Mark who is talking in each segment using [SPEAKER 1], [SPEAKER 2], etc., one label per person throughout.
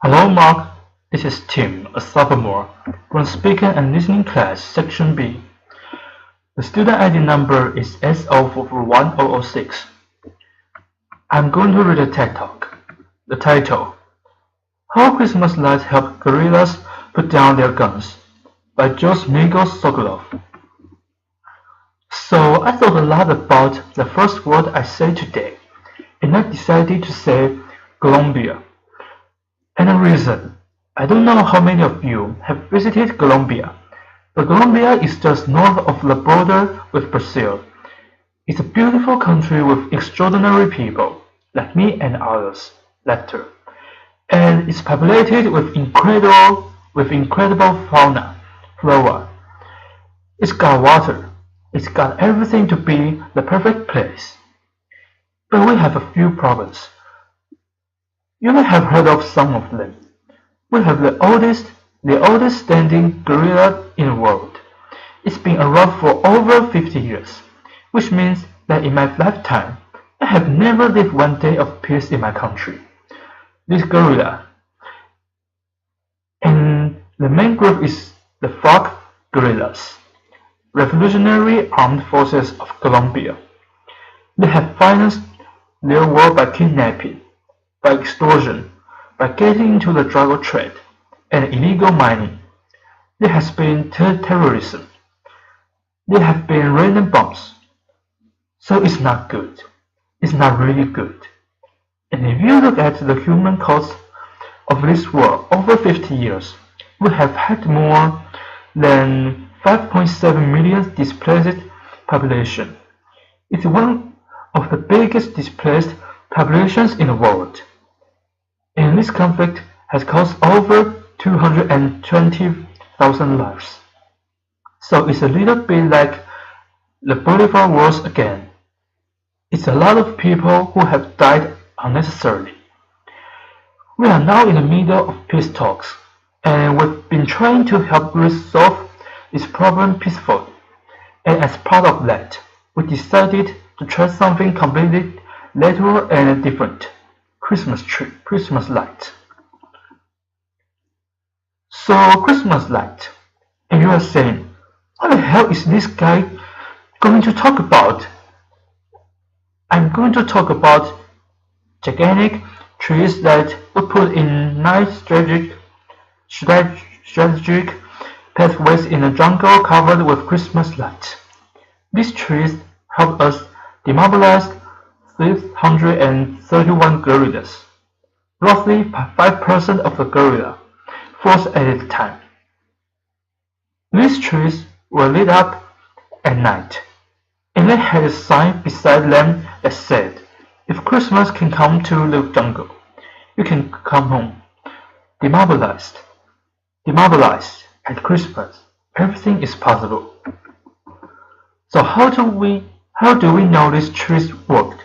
[SPEAKER 1] Hello Mark, this is Tim, a sophomore, from Speaking and Listening Class, Section B. The student ID number is SO41006. I'm going to read a TED Talk. The title, How Christmas Lights Help Guerrillas Put Down Their Guns, by Miquel Sokoloff. So I thought a lot about the first word I say today, and I decided to say Colombia. And the reason, I don't know how many of you have visited Colombia, but Colombia is just north of the border with Brazil. It's a beautiful country with extraordinary people, like me and others, later. And it's populated with incredible fauna, flora. It's got water. It's got everything to be the perfect place. But we have a few problems. You may have heard of some of them. We have the oldest standing gorilla in the world. It's been around for over 50 years, which means that in my lifetime, I have never lived one day of peace in my country. This gorilla. And the main group is the FARC guerrillas, Revolutionary Armed Forces of Colombia. They have financed their war by kidnapping, by extortion, by getting into the drug trade, and illegal mining. There has been terrorism. There have been random bombs. So it's not good. It's not really good. And if you look at the human cost of this war over 50 years, we have had more than 5.7 million displaced population. It's one of the biggest displaced populations in the world. And this conflict has cost over 220,000 lives. So it's a little bit like the Bolivar Wars again. It's a lot of people who have died unnecessarily. We are now in the middle of peace talks, and we've been trying to help resolve this problem peacefully. And as part of that, we decided to try something completely lateral and different. Christmas light. So Christmas light, and you are saying, what the hell is this guy going to talk about? I'm going to talk about gigantic trees that we put in nice strategic pathways in the jungle covered with Christmas lights. These trees help us demobilize 331 guerrillas, roughly 5% of the guerrilla force at a time. These trees were lit up at night, and they had a sign beside them that said, if Christmas can come to the jungle, you can come home. Demobilized at Christmas, everything is possible. So how do we know these trees worked?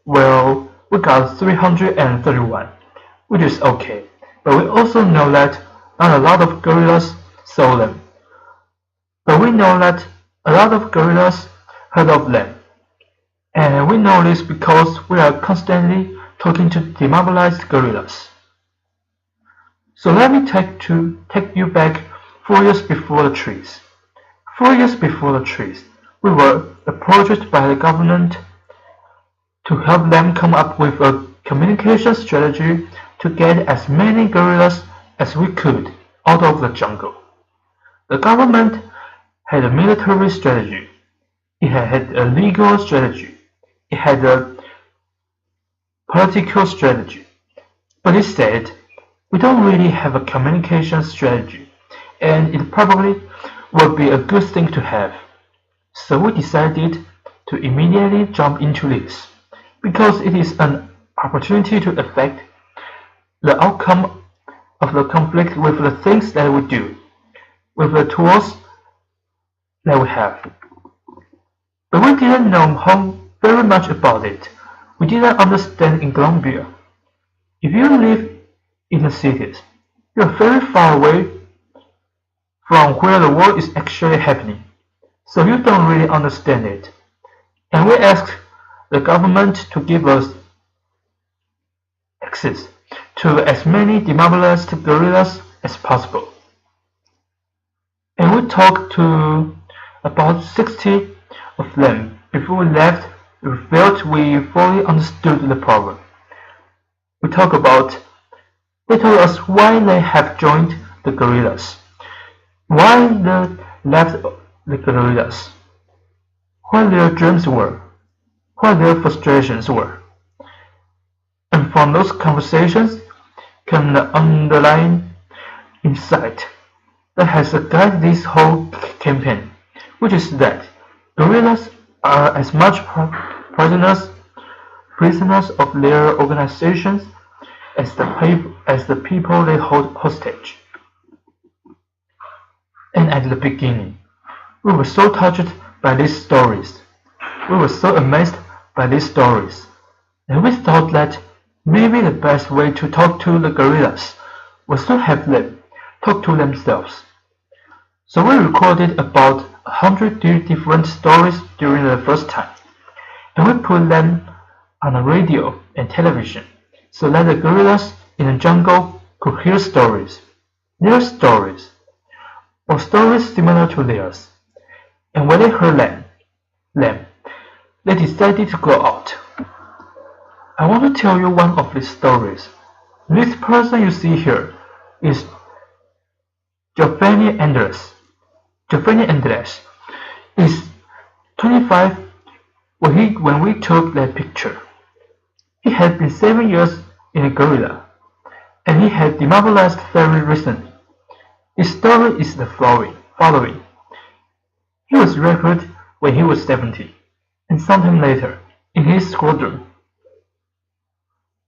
[SPEAKER 1] Well, we got 331, which is okay, but we also know that not a lot of guerrillas saw them. But we know that a lot of guerrillas heard of them. And we know this because we are constantly talking to demobilized guerrillas. So let me take you back 4 years before the trees. 4 years before the trees, we were approached by the government to help them come up with a communication strategy to get as many guerrillas as we could out of the jungle. The government had a military strategy. It had a legal strategy. It had a political strategy. But it said, we don't really have a communication strategy, and it probably would be a good thing to have. So we decided to immediately jump into this, because it is an opportunity to affect the outcome of the conflict with the things that we do, with the tools that we have. But we didn't know very much about it. We didn't understand in Colombia. If you live in the cities, you are very far away from where the war is actually happening, so you don't really understand it. And we asked the government to give us access to as many demobilized guerrillas as possible. And we talked to about 60 of them before we left. We felt we fully understood the problem. We talked about. They told us why they have joined the guerrillas, why they left the guerrillas, what their dreams were, what their frustrations were. And from those conversations came the underlying insight that has guided this whole campaign, which is that guerrillas are as much prisoners of their organizations as the people they hold hostage. And at the beginning, we were so touched by these stories. We were so amazed by these stories. And we thought that maybe the best way to talk to the guerrillas was to have them talk to themselves. So we recorded about 100 different stories during the first time, and we put them on the radio and television so that the guerrillas in the jungle could hear stories, their stories, or stories similar to theirs. And when they heard them, they decided to go out. I want to tell you one of these stories. This person you see here is Giovanni Andres. Giovanni Andres is 25 when we took that picture. He had been 7 years in a guerrilla, and he had demobilized very recently. His story is the following. He was recruited when he was 17, and sometime later, in his squadron.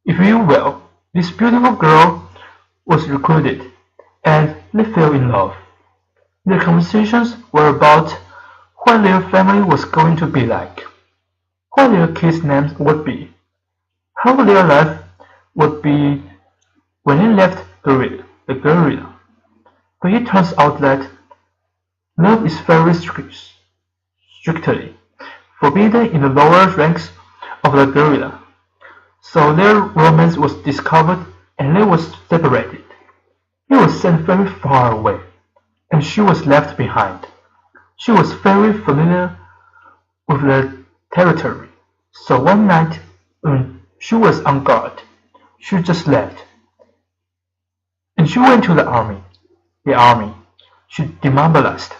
[SPEAKER 1] If you will, this beautiful girl was recruited, and they fell in love. Their conversations were about what their family was going to be like, what their kids' names would be, how their life would be when they left the guerrilla. But it turns out that love is very strictly forbidden in the lower ranks of the guerrilla. So their romance was discovered and they were separated. He was sent very far away, and she was left behind. She was very familiar with the territory, so one night when she was on guard, she just left. And she went to the army. She demobilized,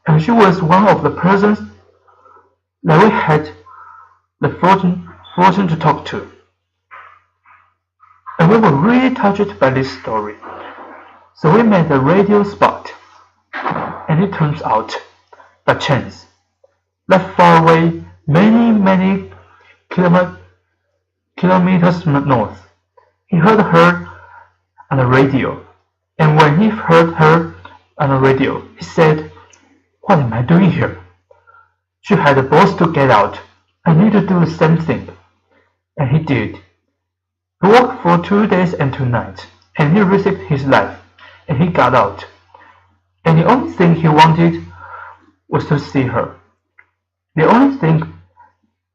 [SPEAKER 1] and she was one of the persons that we had the fortune to talk to. And we were really touched by this story. So we made a radio spot, and it turns out, by chance, that far away, many kilometers north, he heard her on the radio. And when he heard her on the radio, he said, "What am I doing here?" She had the balls to get out. I need to do the same thing. And he did. He walked for 2 days and 2 nights, and he risked his life, and he got out. And the only thing he wanted was to see her. The only thing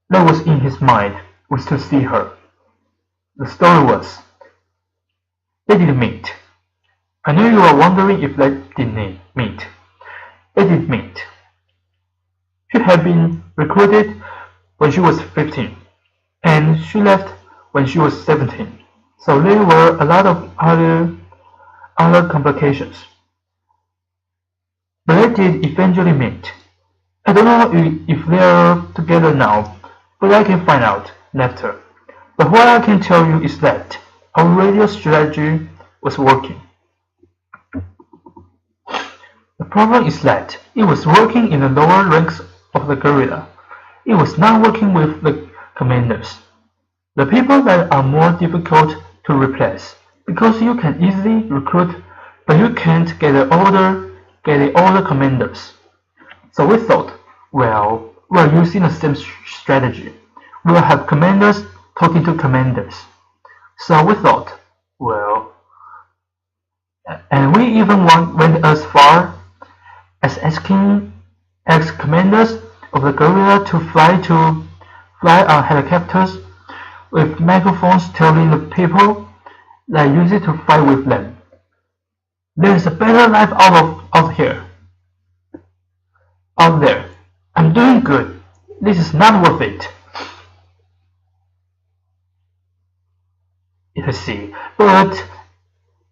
[SPEAKER 1] that was in his mind was to see her. The story was, they did meet. I know you are wondering if they didn't meet. They did meet. She had been recruited when she was 15, and she left when she was 17. So there were a lot of other complications. But they did eventually meet. I don't know if they are together now, but I can find out later. But what I can tell you is that our radio strategy was working. The problem is that it was working in the lower ranks of the guerrilla. It was not working with the commanders, the people that are more difficult to replace, because you can easily recruit, but you can't get the older commanders. So we thought, well, we're using the same strategy. We'll have commanders talking to commanders. So we thought, well, and we even went as far as asking ex-commanders of the guerrilla to fly on helicopters with microphones telling the people that use it to fight with them. There's a better life out there. I'm doing good. This is not worth it. You see, but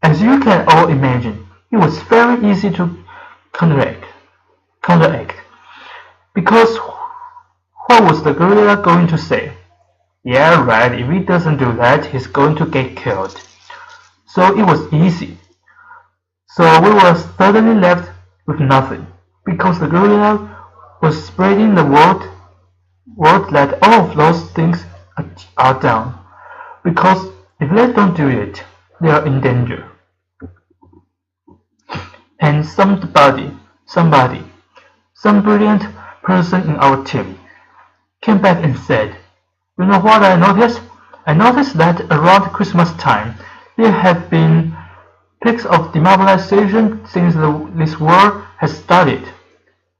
[SPEAKER 1] as you can all imagine, it was very easy to counteract. Because what was the gorilla going to say? Yeah, right, if he doesn't do that, he's going to get killed. So it was easy. So we were suddenly left with nothing, because the gorilla was spreading the word that all of those things are down. Because if they don't do it, they are in danger. And some brilliant person in our team came back and said, you know what I noticed? I noticed that around Christmas time, there have been peaks of demobilization since this war has started.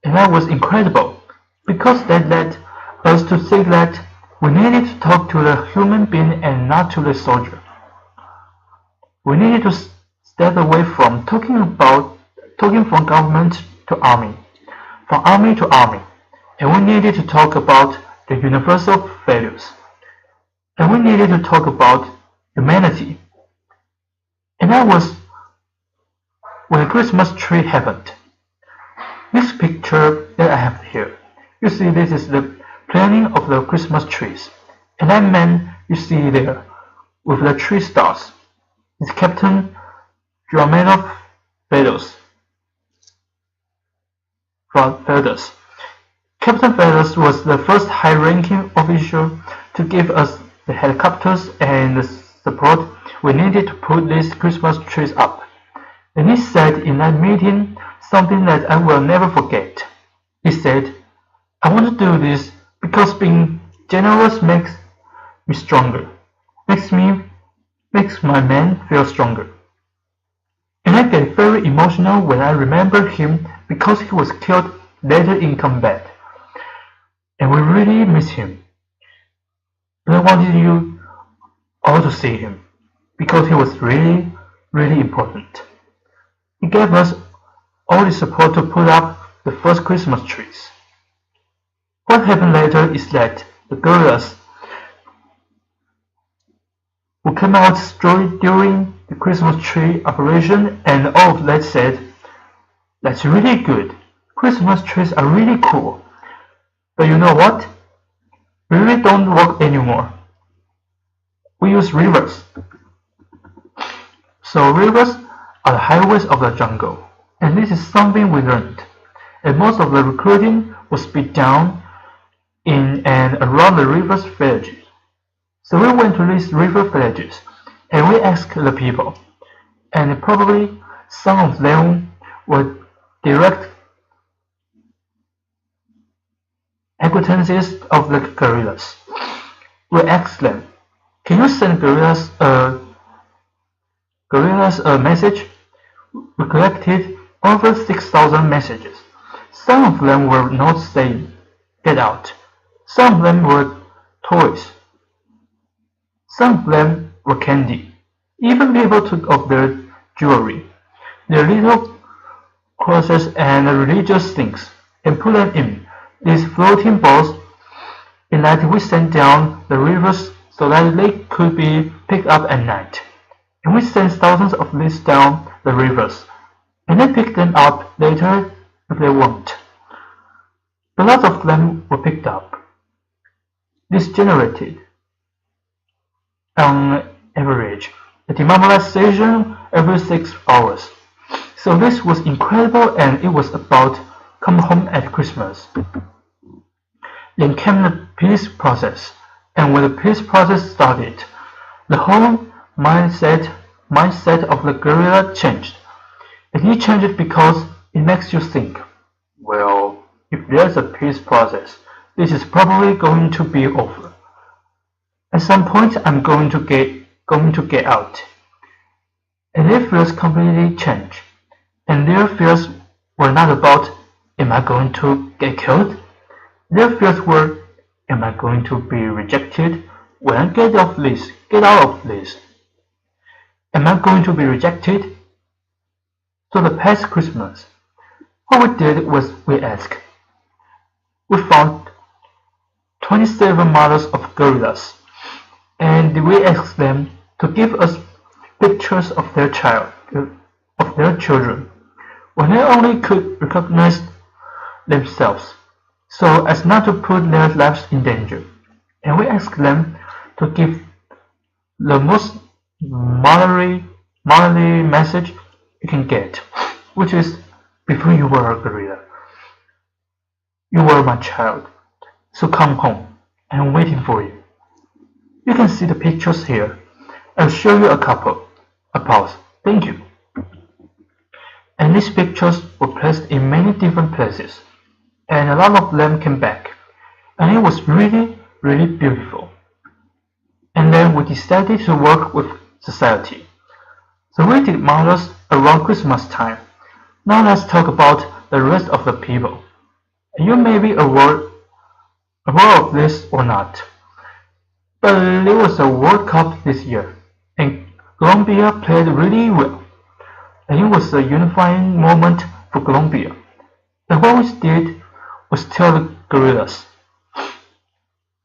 [SPEAKER 1] And that was incredible, because that led us to think that we needed to talk to the human being and not to the soldier. We needed to step away from talking from government to army, from army to army, and we needed to talk about the universal values, and we needed to talk about humanity. And that was when the Christmas tree happened. This picture that I have here, you see this is the planning of the Christmas trees, and that man you see there with the tree stars is Captain Feathers. Captain Feathers was the first high-ranking official to give us the helicopters and the support we needed to put these Christmas trees up. And he said in that meeting something that I will never forget. He said, I want to do this because being generous makes me stronger, makes my men feel stronger. And I get very emotional when I remember him because he was killed later in combat. And we really miss him. But I wanted you all to see him because he was really, really important. He gave us all the support to put up the first Christmas trees. What happened later is that the guerrillas who came out during the Christmas tree operation and all of that said, that's really good. Christmas trees are really cool. But you know what? We really don't work anymore. We use rivers. So rivers are the highways of the jungle. And this is something we learned. And most of the recruiting was be done in and around the river's villages. So we went to these river villages and we asked the people. And probably some of them were direct acquaintances of the guerrillas. We asked them, can you send guerrillas a message? We collected over 6,000 messages. Some of them were not saying, get out. Some of them were toys. Some of them were candy. Even people took off their jewelry, their little crosses and religious things, and put them in these floating balls in that we sent down the rivers so that they could be picked up at night. And we sent thousands of these down the rivers, and they picked them up later if they want. But lots of them were picked up. This generated, on average, a demobilization every 6 hours. So this was incredible, and it was about come home at Christmas. Then came the peace process, and when the peace process started, the whole mindset of the guerrilla changed. And it changed because it makes you think, well, if there's a peace process, this is probably going to be over. At some point, I'm going to get out. And their fears completely changed. And their fears were not about, am I going to get killed? Their fears were, am I going to be rejected when I get out of this? Am I going to be rejected? So the past Christmas, what we did was we asked. We found 27 models of gorillas, and we asked them to give us pictures of their children, when they only could recognize themselves, so as not to put their lives in danger. And we asked them to give the most motherly message you can get, which is, before you were a gorilla, you were my child, so come home. I'm waiting for you. You can see the pictures here. I'll show you a couple. A pause. Thank you. And these pictures were placed in many different places, and a lot of them came back, and it was really, really beautiful. And then we decided to work with society. So we did models around Christmas time. Now let's talk about the rest of the people. And you may be aware of this or not, but there was a World Cup this year, and Colombia played really well, and it was a unifying moment for Colombia. And what we did was tell the gorillas,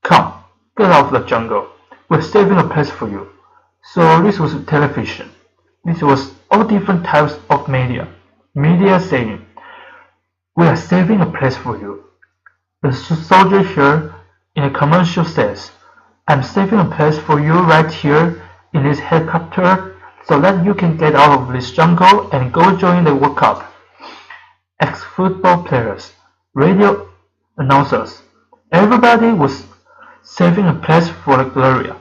[SPEAKER 1] come, get out of the jungle, we're saving a place for you. So this was television. This was all different types of media saying, we are saving a place for you. The soldier here in a commercial says, I'm saving a place for you right here in this helicopter so that you can get out of this jungle and go join the World Cup. Ex-football players, radio announcers, everybody was saving a place for the Gloria.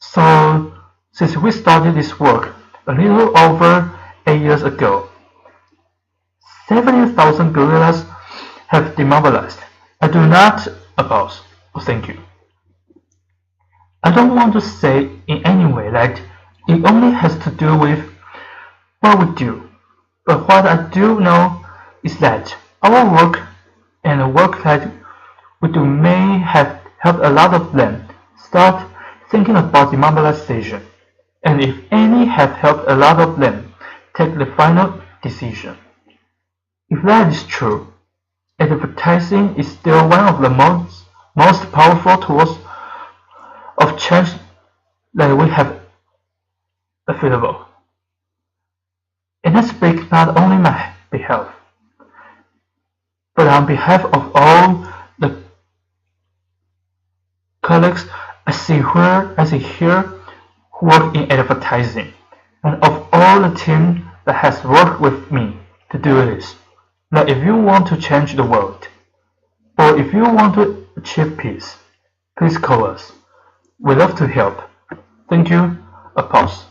[SPEAKER 1] So, since we started this work a little over 8 years ago, 70,000 gorillas have demobilized. I do not oppose. Thank you. I don't want to say in any way that it only has to do with what we do, but what I do know is that our work and the work that we do may have helped a lot of them start thinking about demobilization, and if any have helped a lot of them take the final decision. If that is true, advertising is still one of the most powerful tools of change that we have available. And I speak not only on my behalf, but on behalf of all the colleagues I see here who work in advertising, and of all the team that has worked with me to do this. That if you want to change the world, or if you want to achieve peace, please call us. We love to help. Thank you. A pause.